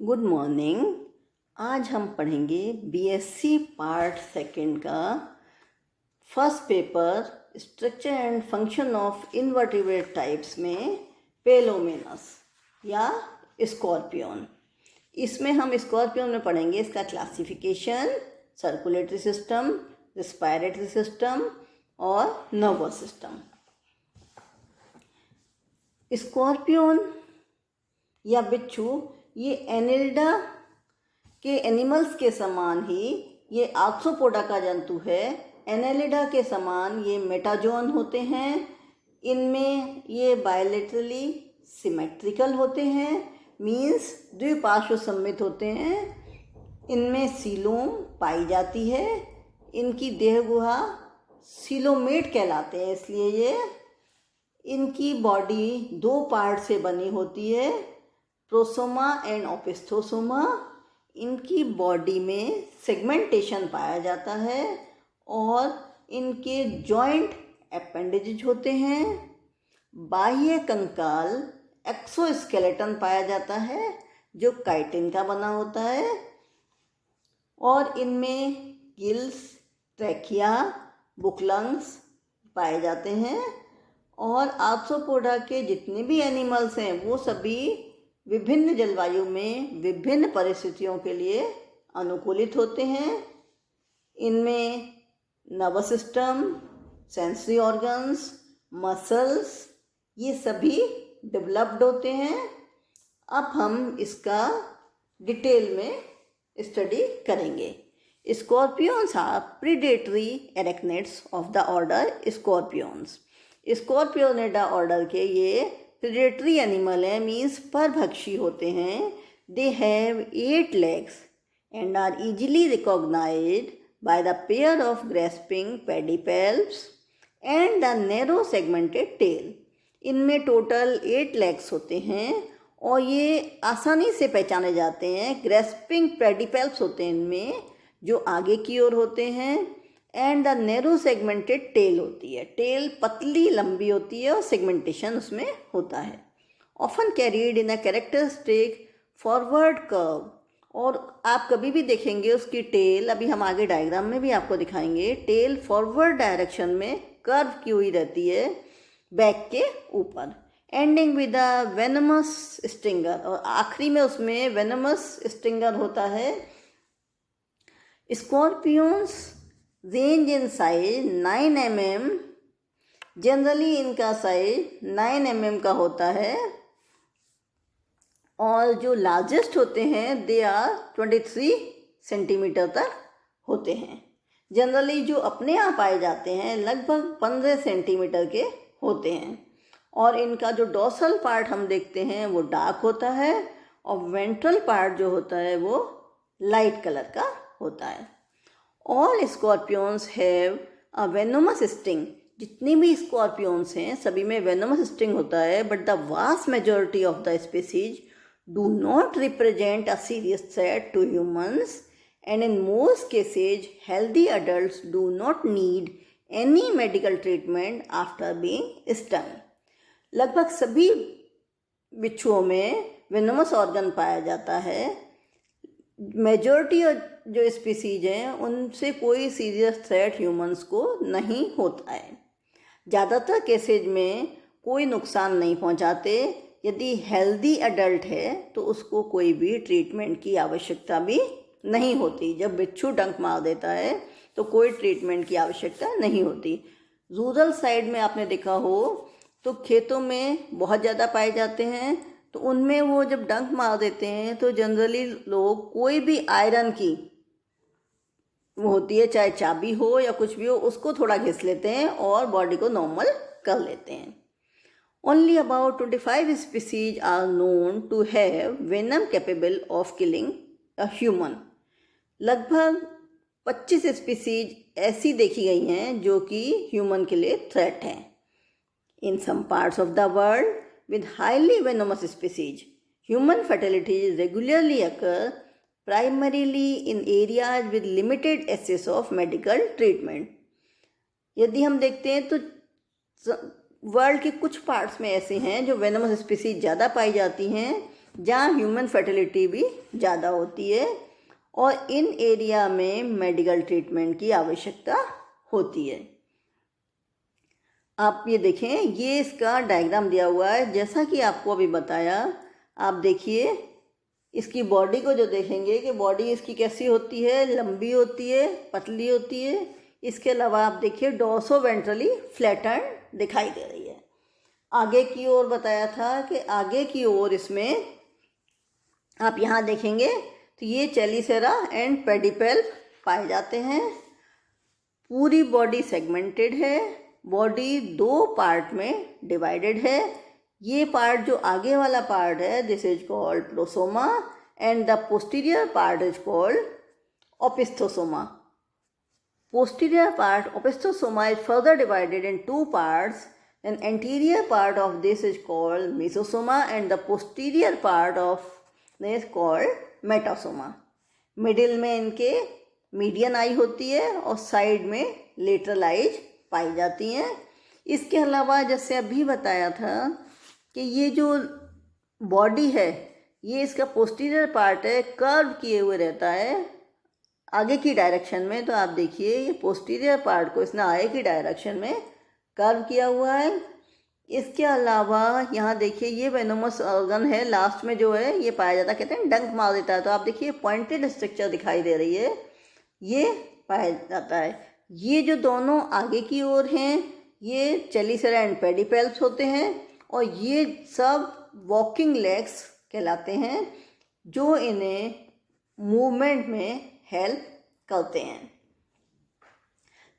Good morning. आज हम पढ़ेंगे बीएससी पार्ट सेकंड का first paper structure and function of invertebrate types में पेलोमेनस या स्कॉर्पियन। इसमें हम स्कॉर्पियन में पढ़ेंगे इसका classification, circulatory system, respiratory system और नर्वस सिस्टम। स्कॉर्पियन या बिच्छू ये एनिलिडा के एनिमल्स के समान ही ये आर्थ्रोपोडा का जंतु है। एनिलिडा के समान ये मेटाजोन होते हैं। इनमें ये बायलेटरली सिमेट्रिकल होते हैं, मीन्स द्विपार्श्व सममित होते हैं। इनमें सीलोम पाई जाती है। इनकी देह गुहा सीलोमेट कहलाते हैं, इसलिए ये इनकी बॉडी दो पार्ट से बनी होती है, प्रोसोमा एंड ओपिस्थोसोमा। इनकी बॉडी में सेगमेंटेशन पाया जाता है और इनके जॉइंट अपेंडेजेज होते हैं। बाह्य कंकाल एक्सोस्केलेटन पाया जाता है जो काइटिन का बना होता है और इनमें गिल्स, ट्रैकिया, बुकलंग्स पाए जाते हैं। और आर्थ्रोपोडा के जितने भी एनिमल्स हैं वो सभी विभिन्न जलवायु में विभिन्न परिस्थितियों के लिए अनुकूलित होते हैं। इनमें nervous system, sensory organs, muscles ये सभी डेवलप्ड होते हैं। अब हम इसका डिटेल में स्टडी करेंगे। Scorpions are predatory arachnids of the order scorpions. Scorpionida order के ये प्रेडेटरी एनिमल हैं, मीन्स परभक्षी होते हैं। They have 8 legs and are easily recognized by the pair of grasping pedipalps and the narrow segmented tail. इनमें total 8 legs होते हैं और ये आसानी से पहचाने जाते हैं। ग्रेस्पिंग पेडिपल्प्स होते हैं इनमें जो आगे की ओर होते हैं, and the narrow segmented tail होती है। टेल पतली लंबी होती है और सेगमेंटेशन उसमें होता है। Often carried in a characteristic forward curve. और आप कभी भी देखेंगे उसकी टेल, अभी हम आगे डायग्राम में भी आपको दिखाएंगे, टेल फॉरवर्ड डायरेक्शन में कर्व की हुई रहती है बैक के ऊपर, ending with a venomous stinger. और आखिरी में उसमें वेनमस स्टिंगर होता है। Scorpions range in size 9 mm। Generally इनका साइज 9 mm का होता है और जो लार्जेस्ट होते हैं दे आर 23 सेंटीमीटर तक होते हैं। जनरली जो अपने आप पाए जाते हैं लगभग 15 सेंटीमीटर के होते हैं। और इनका जो डोर्सल पार्ट हम देखते हैं वो डार्क होता है और वेंट्रल पार्ट जो होता है वो लाइट कलर का होता है। All scorpions have a venomous sting. जितनी भी स्कॉर्पियंस हैं सभी में वेनोमस स्टिंग होता है, but the vast majority of the species do not represent a serious threat to humans and in most cases healthy adults do not need any medical treatment after being stung. लगभग सभी बिच्छुओं में वेनोमस organ पाया जाता है। Majority जो species हैं उनसे कोई सीरियस थ्रेट ह्यूमंस को नहीं होता है। ज़्यादातर केसेज में कोई नुकसान नहीं पहुंचाते। यदि हेल्दी अडल्ट है तो उसको कोई भी ट्रीटमेंट की आवश्यकता भी नहीं होती। जब बिच्छू डंक मार देता है तो कोई ट्रीटमेंट की आवश्यकता नहीं होती। रूरल साइड में आपने देखा हो तो खेतों में बहुत ज़्यादा पाए जाते हैं, तो उनमें वो जब डंक मार देते हैं तो जनरली लोग कोई भी आयरन की वो होती है, चाहे चाबी हो या कुछ भी हो, उसको थोड़ा घिस लेते हैं और बॉडी को नॉर्मल कर लेते हैं। Only about 25 species are known to have venom capable of killing a human. लगभग 25 स्पीसीज ऐसी देखी गई हैं जो कि ह्यूमन के लिए थ्रेट हैं। In some parts of the world with highly venomous species, human fatality regularly occur primarily in areas with limited access of medical treatment. यदि हम देखते हैं तो वर्ल्ड के कुछ पार्ट्स में ऐसे हैं जो वेनमस स्पीसीज ज़्यादा पाई जाती हैं, जहाँ ह्यूमन फर्टिलिटी भी ज़्यादा होती है और इन एरिया में मेडिकल ट्रीटमेंट की आवश्यकता होती है। आप ये देखें, ये इसका डायग्राम दिया हुआ है। जैसा कि आपको अभी बताया, आप देखिए इसकी बॉडी को जो देखेंगे कि बॉडी इसकी कैसी होती है, लंबी होती है, पतली होती है। इसके अलावा आप देखिए डोर्सो वेंट्रली फ्लैटन दिखाई दे रही है। आगे की ओर बताया था कि आगे की ओर इसमें आप यहाँ देखेंगे तो ये चेलिसेरा एंड पेडिपेल्प पाए जाते हैं। पूरी बॉडी सेगमेंटेड है, बॉडी 2 पार्ट में डिवाइडेड है। ये पार्ट जो आगे वाला पार्ट है, this is called prosoma and the posterior part is called opisthosoma. Posterior part opistosoma is further divided in 2 parts. An anterior part of this is called mesosoma and the posterior part of this is called metasoma. Middle में इनके median आई होती है और side में lateral eyes पाई जाती हैं। इसके अलावा जैसे अभी बताया था कि ये जो बॉडी है, ये इसका पोस्टीरियर पार्ट है, कर्व किए हुए रहता है आगे की डायरेक्शन में। तो आप देखिए ये पोस्टीरियर पार्ट को इसने आगे की डायरेक्शन में कर्व किया हुआ है। इसके अलावा यहाँ देखिए ये वेनोमस ऑर्गन है, लास्ट में जो है ये पाया जाता है, कहते हैं डंक मार देता है। तो आप देखिए पॉइंटेड स्ट्रक्चर दिखाई दे रही है, ये पाया जाता है। ये जो दोनों आगे की ओर हैं ये चेलिसेरा एंड पेडिपेल्प्स होते हैं और ये सब वॉकिंग लेग्स कहलाते हैं जो इन्हें मूवमेंट में हेल्प करते हैं।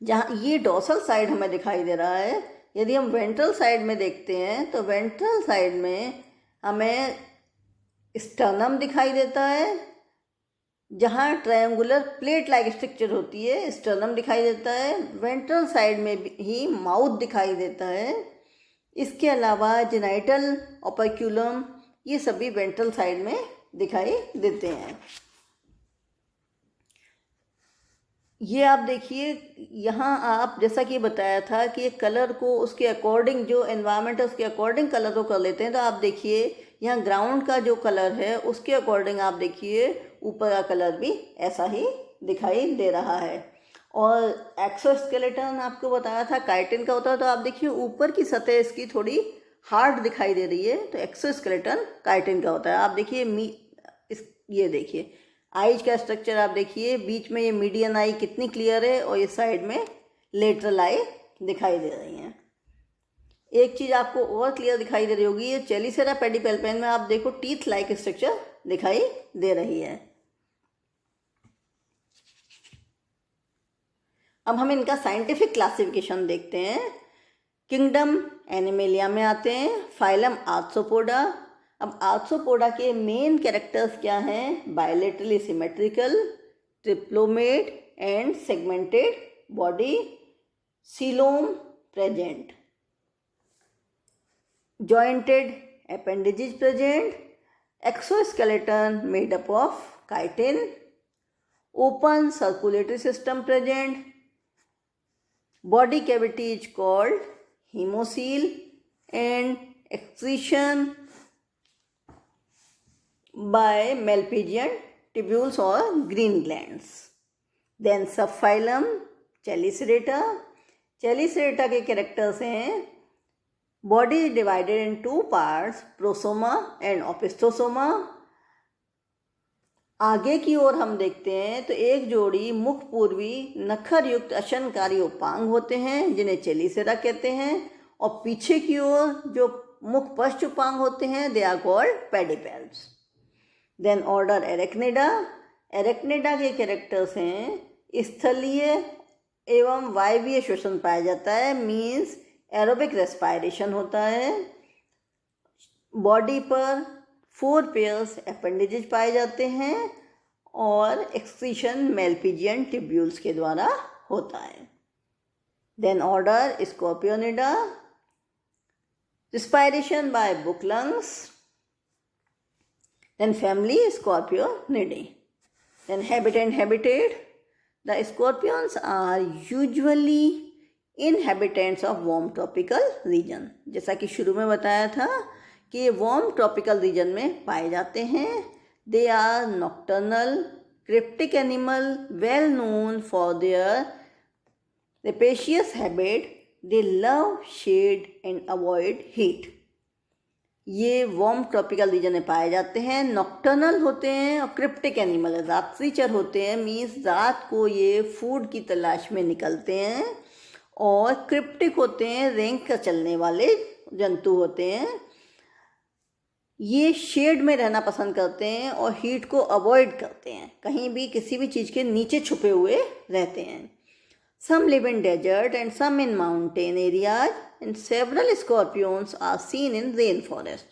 जहाँ ये डोर्सल साइड हमें दिखाई दे रहा है, यदि हम वेंट्रल साइड में देखते हैं तो वेंट्रल साइड में हमें स्टर्नम दिखाई देता है, जहाँ ट्रायंगुलर प्लेट लाइक स्ट्रक्चर होती है, स्टर्नम दिखाई देता है। वेंट्रल साइड में ही माउथ दिखाई देता है। इसके अलावा जेनाइटल ओपर्क्यूलम ये सभी वेंट्रल साइड में दिखाई देते हैं। ये आप देखिए यहाँ आप जैसा कि बताया था कि कलर को उसके अकॉर्डिंग, जो एनवायरनमेंट है उसके अकॉर्डिंग कलर को कर लेते हैं। तो आप देखिए यहाँ ग्राउंड का जो कलर है उसके अकॉर्डिंग आप देखिए ऊपर का कलर भी ऐसा ही दिखाई दे रहा है। और एक्सोस्केलेटन आपको बताया था काइटिन का होता है। तो आप देखिए ऊपर की सतह इसकी थोड़ी हार्ड दिखाई दे रही है, तो एक्सोस्केलेटन काइटिन का होता है। आप देखिए ये देखिए आइज का स्ट्रक्चर आप देखिए, बीच में ये मीडियन आई कितनी क्लियर है और ये साइड में लेटरल आई दिखाई दे रही हैं। एक चीज़ आपको और क्लियर दिखाई दे रही होगी, ये चेलिसेरा पेडिपेल्पेन में आप देखो टीथ लाइक स्ट्रक्चर दिखाई दे रही है। अब हम इनका साइंटिफिक क्लासिफिकेशन देखते हैं। किंगडम एनिमेलिया में आते हैं, फाइलम आर्थ्रोपोडा। अब आर्थ्रोपोडा के मेन कैरेक्टर्स क्या हैं? Bilaterally symmetrical, triploblastic and segmented body, coelom present, jointed appendages present, exoskeleton made up of chitin, open circulatory system present, body cavity is called hemocoel and excretion by Malpighian tubules or green glands. Then subphylum Chelicerata. Chelicerata के characters हैं, body is divided in 2 parts, prosoma and opisthosoma. आगे की ओर हम देखते हैं तो एक जोड़ी मुख पूर्वी नखर युक्त अशनकारी उपांग होते हैं जिन्हें चेलिसेरा कहते हैं, और पीछे की ओर जो मुख पश्च उपांग होते हैं they are called pedipalps. Then order Arachnida. Arachnida के कैरेक्टर्स हैं, स्थलीय एवं वायवीय श्वसन पाया जाता है, मीन्स एरोबिक रेस्पायरेशन होता है। बॉडी पर 4 पेयर्स अपेंडेजेस पाए जाते हैं और एक्सक्रीशन मेलपिजियन ट्यूब्यूल्स के द्वारा होता है। Then order Scorpionida, respiration by book lungs. Then family Scorpionidae. Then habit and habitat. The scorpions are usually inhabitants of warm tropical region. जैसा कि शुरू में बताया था के वार्म ट्रॉपिकल रीजन में पाए जाते हैं। They are nocturnal cryptic animal well known for their rapacious habit. They love shade and avoid heat. ये वार्म ट्रॉपिकल रीजन में पाए जाते हैं, नॉक्टर्नल होते हैं और क्रिप्टिक एनिमल है, रात्रिचर होते हैं, मीन्स रात को ये फूड की तलाश में निकलते हैं। और क्रिप्टिक होते हैं, रेंग का चलने वाले जंतु होते हैं। ये शेड में रहना पसंद करते हैं और हीट को अवॉइड करते हैं, कहीं भी किसी भी चीज़ के नीचे छुपे हुए रहते हैं। Some live in desert and some in mountain areas, and several scorpions are seen in rainforest.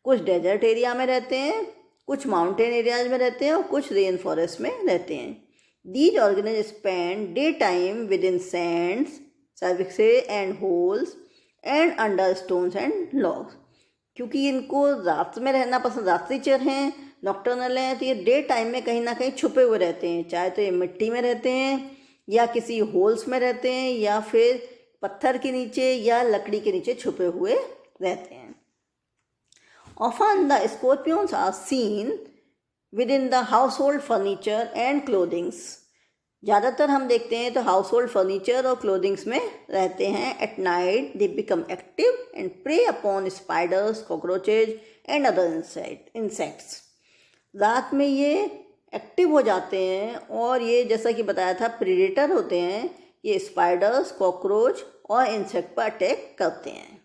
कुछ डेजर्ट एरिया में रहते हैं, कुछ माउंटेन एरियाज में रहते हैं और कुछ रेन फॉरेस्ट में रहते हैं। These organisms spend daytime within sands, crevices and holes and under stones and logs. क्योंकि इनको रात में रहना पसंद, रात्रिचर हैं, नॉक्टर्नल हैं, तो ये डे टाइम में कहीं ना कहीं छुपे हुए रहते हैं, चाहे तो ये मिट्टी में रहते हैं या किसी होल्स में रहते हैं या फिर पत्थर के नीचे या लकड़ी के नीचे छुपे हुए रहते हैं। Often the scorpions are seen within the household furniture and clothings. ज़्यादातर हम देखते हैं तो हाउस होल्ड फर्नीचर और क्लोथिंग्स में रहते हैं। At night they become active and prey upon spiders, cockroaches and other insects. रात में ये एक्टिव हो जाते हैं और ये जैसा कि बताया था प्रेडेटर होते हैं, ये स्पाइडर्स, कॉकरोच और इंसेक्ट पर अटैक करते हैं।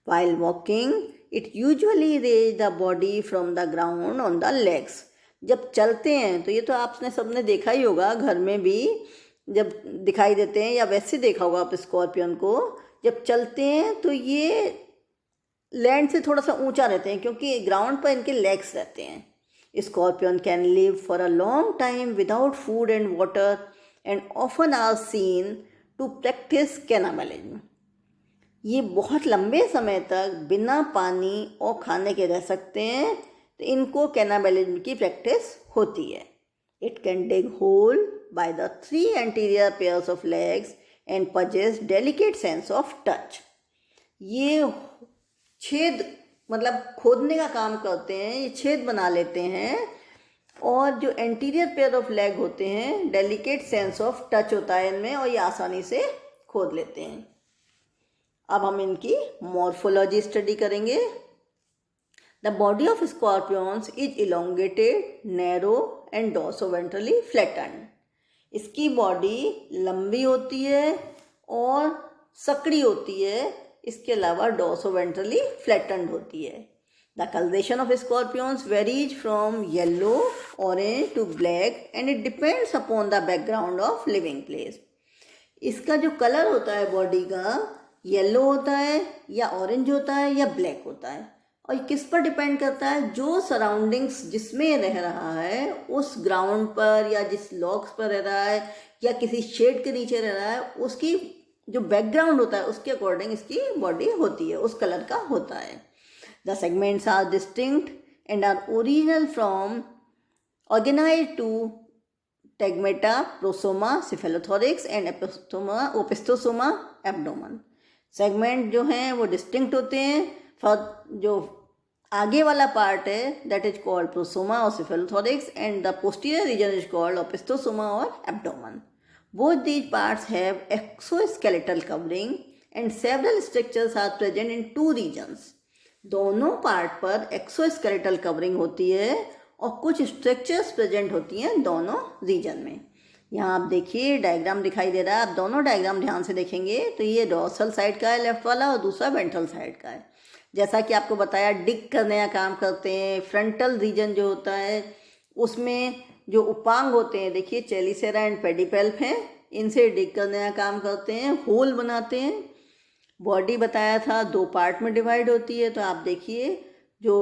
While walking it usually raise the body from the ground on the legs. जब चलते हैं तो ये तो आपने सबने देखा ही होगा, घर में भी जब दिखाई देते हैं या वैसे देखा होगा आप स्कॉर्पियन को, जब चलते हैं तो ये लैंड से थोड़ा सा ऊंचा रहते हैं क्योंकि ग्राउंड पर इनके लेग्स रहते हैं। Scorpion can live for a long time without food and water and often are seen to practice cannibalism. ये बहुत लंबे समय तक बिना पानी और खाने के रह सकते हैं, तो इनको कैनाबलिज्म की प्रैक्टिस होती है। It can dig hole by the 3 anterior pairs of legs and possess delicate sense of touch. ये छेद मतलब खोदने का काम करते हैं, ये छेद बना लेते हैं और जो एंटीरियर पेयर ऑफ लेग होते हैं, डेलिकेट सेंस ऑफ टच होता है इनमें और ये आसानी से खोद लेते हैं। अब हम इनकी मॉर्फोलॉजी स्टडी करेंगे। The body of scorpions is elongated, narrow and dorsoventrally flattened. इसकी बॉडी लंबी होती है और सकड़ी होती है, इसके अलावा डॉर्सोवेंट्रली फ्लैटन्ड होती है। The colouration of scorpions varies from yellow, orange to black and it depends upon the background of living place. इसका जो कलर होता है बॉडी का, येलो होता है या ऑरेंज होता है या ब्लैक होता है, और ये किस पर डिपेंड करता है, जो सराउंडिंग्स जिसमें रह रहा है उस ग्राउंड पर या जिस लॉग्स पर रह रहा है या किसी शेड के नीचे रह रहा है, उसकी जो बैकग्राउंड होता है उसके अकॉर्डिंग इसकी बॉडी होती है, उस कलर का होता है। The segments are distinct and are original from organized two tagmata, prosoma, cephalothorax and opisthosoma abdomen. Segment जो हैं वो डिस्टिंक्ट होते हैं। जो आगे वाला पार्ट है दैट इज कॉल्ड प्रोसोमा और cephalothorax and the posterior region is called opisthosoma और abdomen. Both these parts have exoskeletal covering and several structures are present in 2 regions. दोनों पार्ट पर एक्सोस्केलेटल कवरिंग होती है और कुछ स्ट्रक्चर्स प्रेजेंट होती हैं दोनों रीजन में। यहाँ आप देखिए डायग्राम दिखाई दे रहा है, आप दोनों डायग्राम ध्यान से देखेंगे तो ये डॉर्सल साइड का है लेफ्ट वाला और दूसरा वेंट्रल साइड का है। जैसा कि आपको बताया डिग करने का काम करते हैं। फ्रंटल रीजन जो होता है उसमें जो उपांग होते हैं, देखिए चेलिसेरा एंड पेडिपेल्प हैं, इनसे डिग करने का काम करते हैं, होल बनाते हैं। बॉडी बताया था 2 पार्ट में डिवाइड होती है, तो आप देखिए जो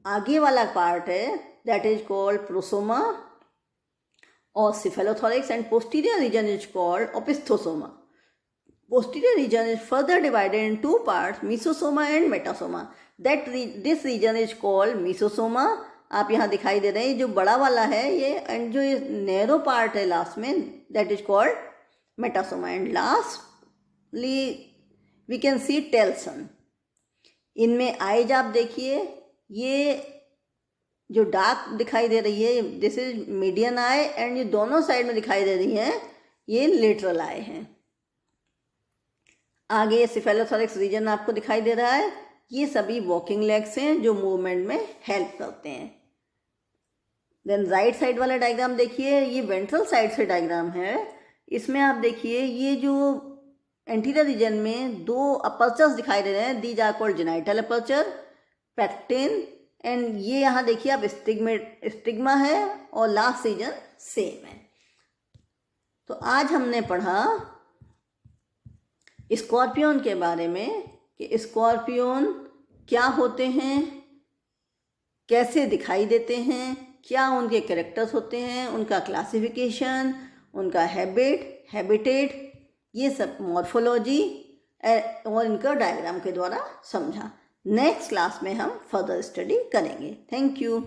आगे वाला पार्ट है दैट इज कॉल्ड प्रोसोमा और cephalothorax and posterior region is called opisthosoma. Posterior region is further divided in 2 parts, mesosoma and metasoma. This region is called mesosoma. आप यहाँ दिखाई दे रहे हैं जो बड़ा वाला है ये, एंड जो ये नैरो पार्ट है लास्ट में that is called metasoma. And lastly we can see telson. इनमें आइज आप देखिए, ये जो डार्क दिखाई दे रही है this is median eye, and ये दोनों साइड में दिखाई दे रही हैं ये लेटरल आई हैं। आगे ये सिफेलोथोरैक्स रीजन आपको दिखाई दे रहा है, ये सभी वॉकिंग लेग्स हैं जो मूवमेंट में हेल्प करते हैं। देन राइट साइड वाला डायग्राम देखिए, ये वेंट्रल साइड से डायग्राम है। इसमें आप देखिए ये जो एंटीरियर रीजन में दो अपर्चर्स दिखाई दे रहे हैं, these are called genital aperture, pectine, and ये यहाँ देखिए आप स्टिग्मा है और लास्ट रीजन सेम है। तो आज हमने पढ़ा स्कॉर्पियन के बारे में कि स्कॉर्पियन क्या होते हैं, कैसे दिखाई देते हैं, क्या उनके कैरेक्टर्स होते हैं, उनका क्लासिफिकेशन, उनका हैबिटेट, ये सब मॉर्फोलॉजी और इनका डायग्राम के द्वारा समझा। नेक्स्ट क्लास में हम फर्दर स्टडी करेंगे। Thank you.